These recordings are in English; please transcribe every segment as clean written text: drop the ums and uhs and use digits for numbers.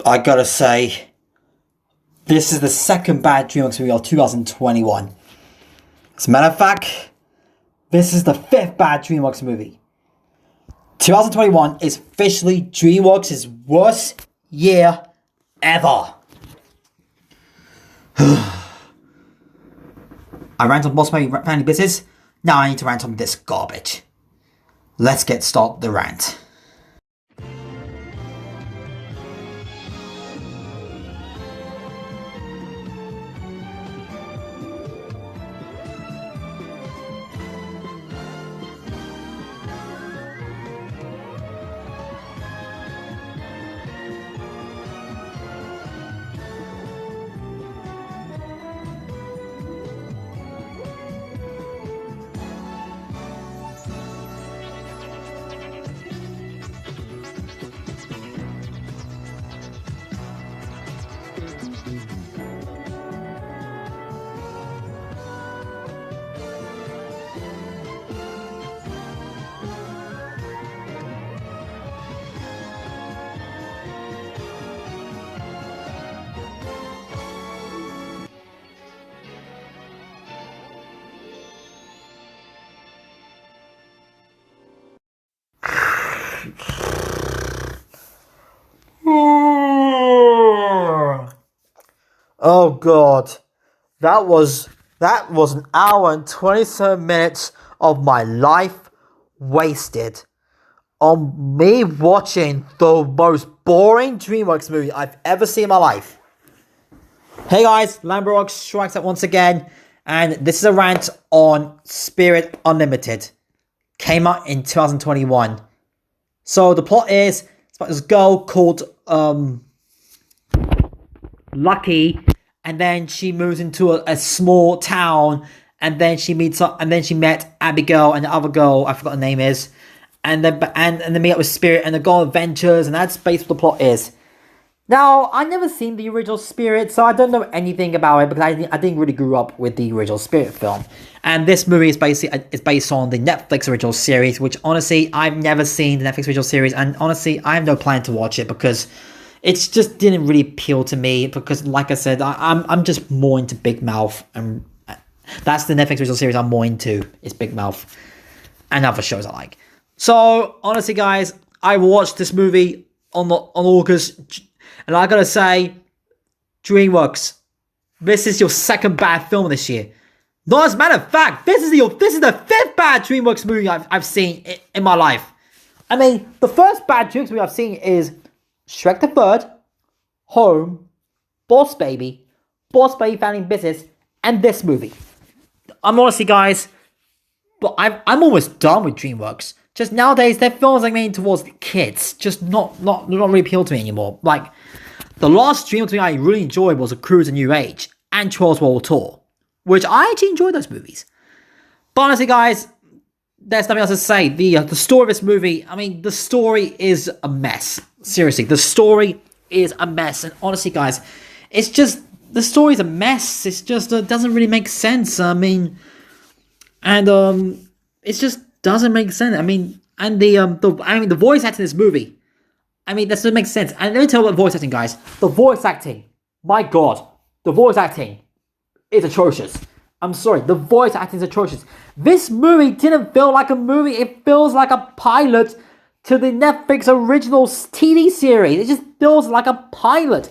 I gotta say, this is the second bad DreamWorks movie of 2021. As a matter of fact, this is the fifth bad DreamWorks movie. 2021 is officially DreamWorks' worst year ever. I rant on Boss Baby Family Business. Now I need to rant on this garbage. Let's get started the rant. Oh god, that was an hour and 27 minutes of my life wasted on me watching the most boring DreamWorks movie I've ever seen in my life. Hey guys, Lambo rocksstrikesback once again, and this is a rant on Sprit Unlimited. Came out in 2021. So the plot is it's about this girl called Lucky, and then she moves into a small town, and then she meets up, and then she met Abigail and the other girl, I forgot her name is, and then meet up with Spirit, and they go on adventures, and that's basically what the plot is. Now, I've never seen the original Spirit, so I don't know anything about it, because I didn't really grow up with the original Spirit film. And this movie is based on the Netflix original series, which honestly, I've never seen the Netflix original series, and honestly, I have no plan to watch it, because it just didn't really appeal to me, because like I said, I'm just more into Big Mouth, and that's the Netflix original series I'm more into, is Big Mouth, and other shows I like. So, honestly guys, I watched this movie on August, and I gotta say, DreamWorks, this is your second bad film this year. No, as a matter of fact, this is the fifth bad DreamWorks movie I've seen in my life. I mean, the first bad DreamWorks movie I've seen is Shrek the Third, Home, Boss Baby Family Business, and this movie. I'm honestly, guys, but I'm almost done with DreamWorks. Just nowadays, their films are made towards the kids. Just not really appeal to me anymore. Like, the last DreamWorks movie I really enjoyed was A Cruise a New Age and Trolls World Tour, which I actually enjoyed those movies. But honestly, guys, there's nothing else to say. The story of this movie, I mean, the story is a mess. Seriously, the story is a mess. And honestly, guys, it's just, the story's a mess. It's just, it doesn't really make sense. I mean, and, it just doesn't make sense. I mean, and the voice acting in this movie, I mean, that doesn't make sense. And let me tell you about the voice acting, guys. The voice acting, my god, the voice acting is atrocious. I'm sorry, the voice acting is atrocious. This movie didn't feel like a movie. It feels like a pilot to the Netflix original TV series. It just feels like a pilot.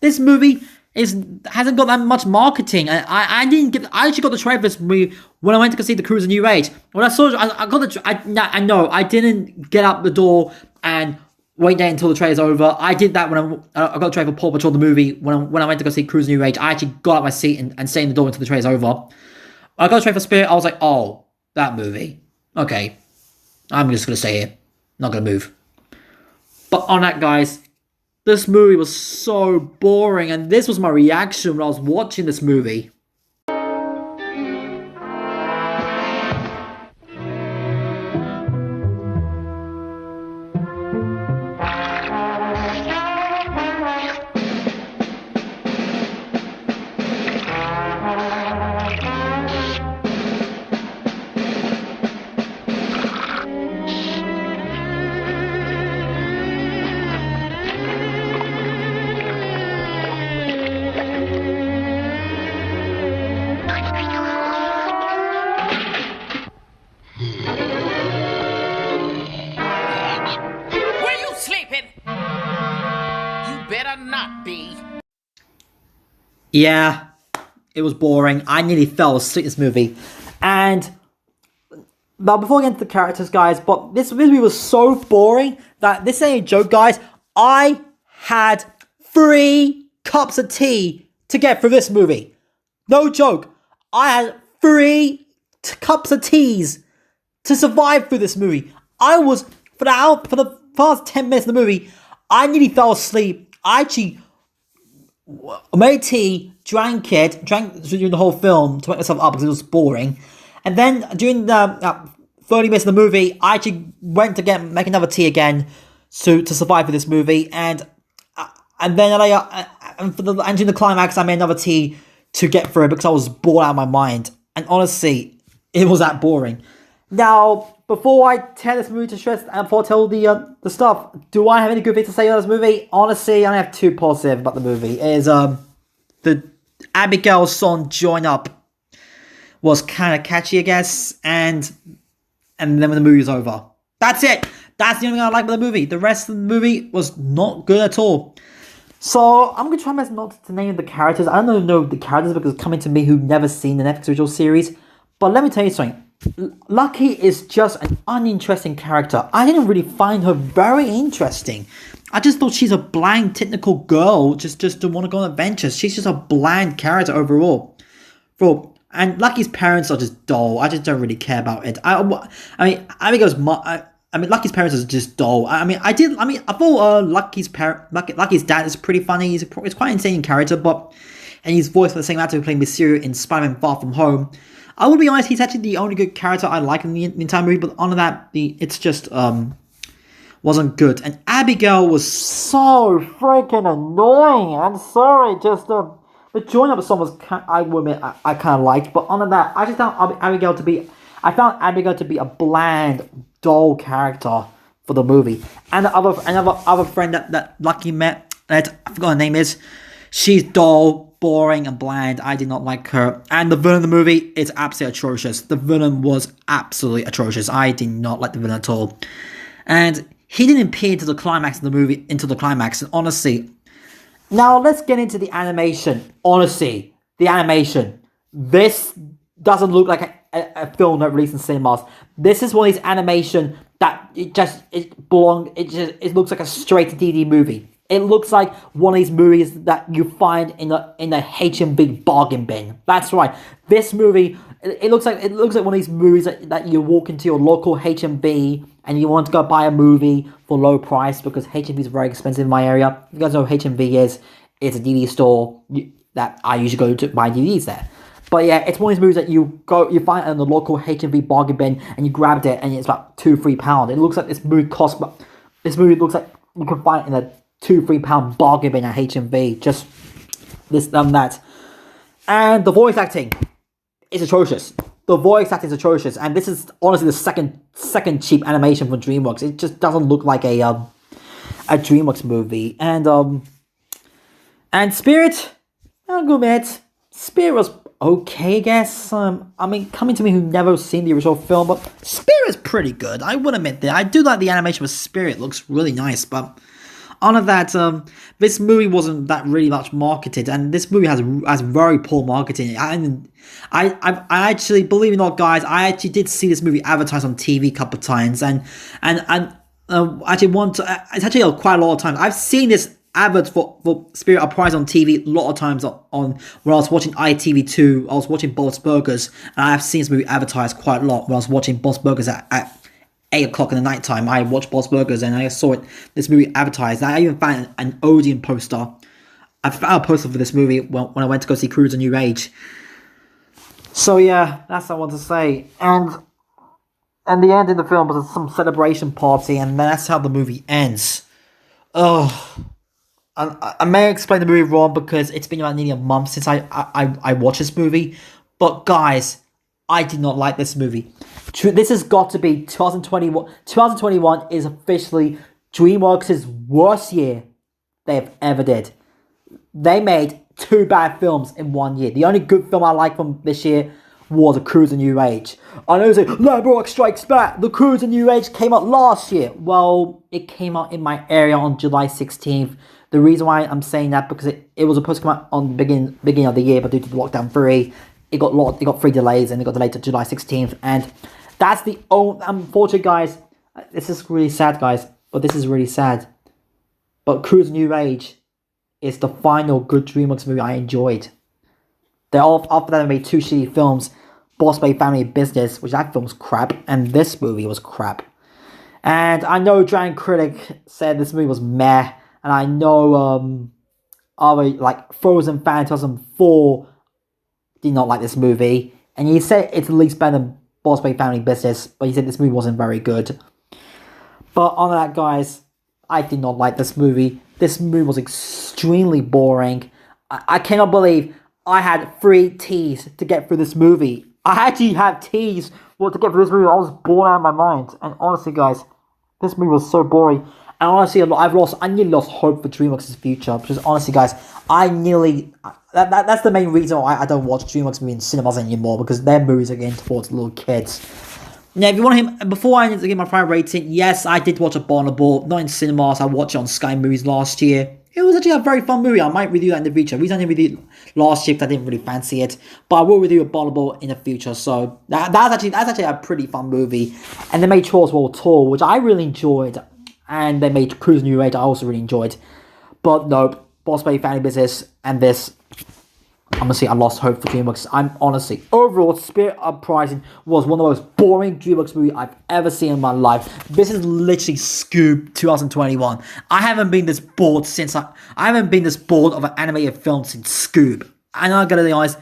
This movie hasn't got that much marketing. I actually got the trailer for this movie when I went to go see The Cruise a New Age. When I saw it, I know I didn't get out the door and wait there until the trailer's over. I did that when I got the trailer for Paw Patrol the movie. When I went to go see Cruise a New Age, I actually got out my seat and stayed in the door until the trailer's over. I got the trailer for Spirit. I was like, oh, that movie. Okay, I'm just gonna stay here, not gonna move. But on that, guys, this movie was so boring, and this was my reaction when I was watching this movie. Yeah, it was boring. I nearly fell asleep in this movie. And but before we get into the characters, guys, but this movie was so boring that this ain't a joke, guys. I had 3 cups of tea to get through this movie. No joke. I had 3 cups of teas to survive through this movie. I was for the past 10 minutes of the movie, I nearly fell asleep. I actually made tea, drank during the whole film to wake myself up because it was boring. And then during the 30 minutes of the movie, I actually went to make another tea again to survive for this movie. And then during the climax, I made another tea to get through it because I was bored out of my mind. And honestly, it was that boring. Now, before I tear this movie to shreds and before I tell the stuff, do I have any good things to say about this movie? Honestly, I only have 2 positive about the movie. It is the Abigail song "Join Up" was kind of catchy, I guess, and then when the movie was over, that's it. That's the only thing I like about the movie. The rest of the movie was not good at all. So I'm gonna try my best not to name the characters. I don't know the characters because it's coming to me who've never seen the Netflix original series. But let me tell you something. Lucky is just an uninteresting character. I didn't really find her very interesting. I just thought she's a bland, technical girl just to want to go on adventures. She's just a bland character overall. And Lucky's parents are just dull. I just don't really care about it. Lucky's parents are just dull. I thought Lucky's dad is pretty funny. He's quite an insane character, and he's voiced by the same actor who played Mysterio in Spider-Man: Far From Home. I will be honest, he's actually the only good character I like in the entire movie, but on that, it's just wasn't good. And Abigail was so freaking annoying. I'm sorry, just the join up song was I will admit I kind of liked, but on that, I just found Abigail to be a bland, dull character for the movie. And the other friend that Lucky met, that I forgot her name is, she's dull, boring, and bland. I did not like her. And the villain of the movie is absolutely atrocious. The villain was absolutely atrocious. I did not like the villain at all. And he didn't appear until the climax of the movie, and honestly, now let's get into the animation. Honestly, the animation. This doesn't look like a film that released in cinemas. This is one of these animation that it looks like a straight to DVD movie. It looks like one of these movies that you find in the HMV bargain bin. That's right. This movie, it looks like one of these movies that you walk into your local HMV and you want to go buy a movie for low price because HMV is very expensive in my area. If you guys know what HMV is, it's a DVD store that I usually go to buy DVDs there. But yeah, it's one of these movies that you find in the local HMV bargain bin and you grabbed it and it's about £2-3. It looks like this movie looks like you can find it in a £2-3 bargain bin at HMV. Just this that. And the voice acting is atrocious. And this is honestly the second cheap animation from DreamWorks. It just doesn't look like a DreamWorks movie. And Spirit, I'll go admit, Spirit was okay, I guess. Coming to me who never seen the original film, but Spirit is pretty good. I would admit that. I do like the animation with Spirit. It looks really nice, but on that, this movie wasn't that really much marketed, and this movie has very poor marketing. And I actually, believe it or not, guys, I actually did see this movie advertised on TV a couple of times, and it's actually quite a lot of times. I've seen this advert for Spirit Uprise on TV a lot of times on when I was watching ITV2. I was watching Bob's Burgers, and I've seen this movie advertised quite a lot when I was watching Bob's Burgers at 8 o'clock in the night time. I watched Bob's Burgers and I saw this movie advertised. I even found an Odeon poster. I found a poster for this movie when I went to go see Cruise A New Age. So yeah, that's what I want to say. And the end of the film was some celebration party, and that's how the movie ends. Oh, I may explain the movie wrong because it's been about nearly a month since I watched this movie. But guys, I did not like this movie. This has got to be 2021. 2021 is officially DreamWorks' worst year they've ever did. They made 2 bad films in 1 year. The only good film I like from this year was A Cruise a New Age. I know you say, Lambo Strikes Back, The Cruise a New Age came out last year. Well, it came out in my area on July 16th. The reason why I'm saying that, because it was supposed to come out on the beginning of the year, but due to the lockdown 3, it got 3 delays, and it got delayed to July 16th, and that's the only, unfortunately, guys, this is really sad, guys, but this is really sad, but Cruise a New Age is the final good DreamWorks movie I enjoyed. After that, they made 2 shitty films, Boss Baby Family Business, which that film's crap, and this movie was crap. And I know Dragon Critic said this movie was meh, and I know like Frozen fan 2004 did not like this movie, and he said it's at least better than Boss Baby Family Business, but he said this movie wasn't very good. But on that, guys, I did not like this movie. This movie was extremely boring. I cannot believe I had 3 teas to get through this movie. I actually had teas to get through this movie. I was bored out of my mind. And honestly, guys, this movie was so boring. And honestly, I nearly lost hope for DreamWorks' future. Because honestly, guys, that's the main reason why I don't watch DreamWorks movies in cinemas anymore. Because their movies are getting towards little kids. Now, if you want him, before I give my final rating, yes, I did watch Abominable. Not in cinemas, I watched it on Sky Movies last year. It was actually a very fun movie. I might review that in the future. The reason I didn't review it last year because I didn't really fancy it. But I will review Abominable in the future. So that's actually a pretty fun movie. And they made Trolls World Tour, which I really enjoyed. And they made Cruise a New Age, I also really enjoyed. But no, Boss Baby Family Business and this, honestly, I lost hope for DreamWorks. Overall, Spirit Uprising was one of the most boring DreamWorks movies I've ever seen in my life. This is literally Scoob 2021. I haven't been this bored of an animated film since Scoob. And I'm gonna be honest,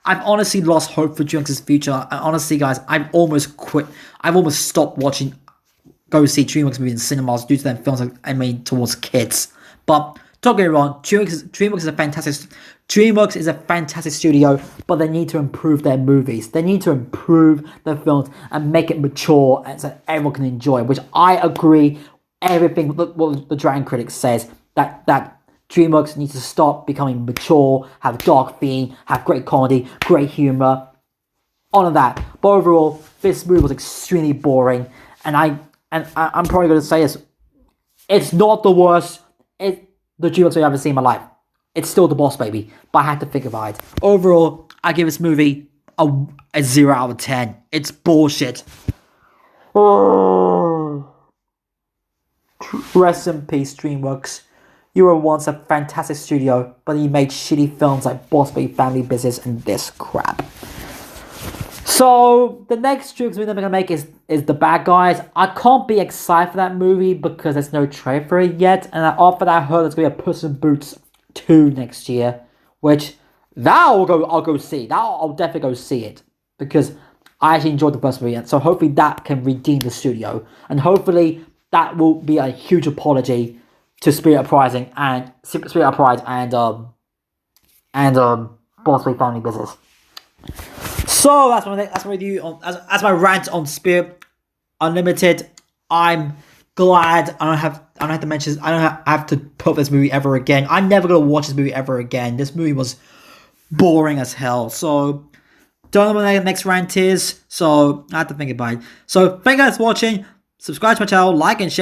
I've honestly lost hope for DreamWorks' future. And honestly, guys, I've almost quit. I've almost stopped go see DreamWorks movies in cinemas due to them films I made towards kids. But don't get me wrong, DreamWorks is a fantastic studio, but they need to improve their movies. They need to improve their films and make it mature and so everyone can enjoy it, which I agree everything what the Dragon Critic says, that DreamWorks needs to stop becoming mature, have a dark theme, have great comedy, great humor, all of that. But overall, this movie was extremely boring, and I'm probably going to say this, it's not the worst, the DreamWorks I've ever seen in my life. It's still the Boss Baby, but I had to think about it. Overall, I give this movie a 0 out of 10. It's bullshit. Rest in peace, DreamWorks. You were once a fantastic studio, but you made shitty films like Boss Baby Family Business and this crap. So, the next DreamWorks movie that we're going to make is The Bad Guys. I can't be excited for that movie because there's no trailer for it yet. And after that, I heard there's going to be a Puss in Boots 2 next year. Which, I'll go see. I'll definitely go see it. Because I actually enjoyed the first movie. So, hopefully that can redeem the studio. And hopefully that will be a huge apology to Spirit Uprising and Boss Baby Family Business. So that's my review on as my rant on Spirit Unlimited. I'm glad I don't have to put this movie ever again. I'm never gonna watch this movie ever again. This movie was boring as hell. So don't know what the next rant is. So I have to think about it. So thank you guys for watching. Subscribe to my channel, like and share.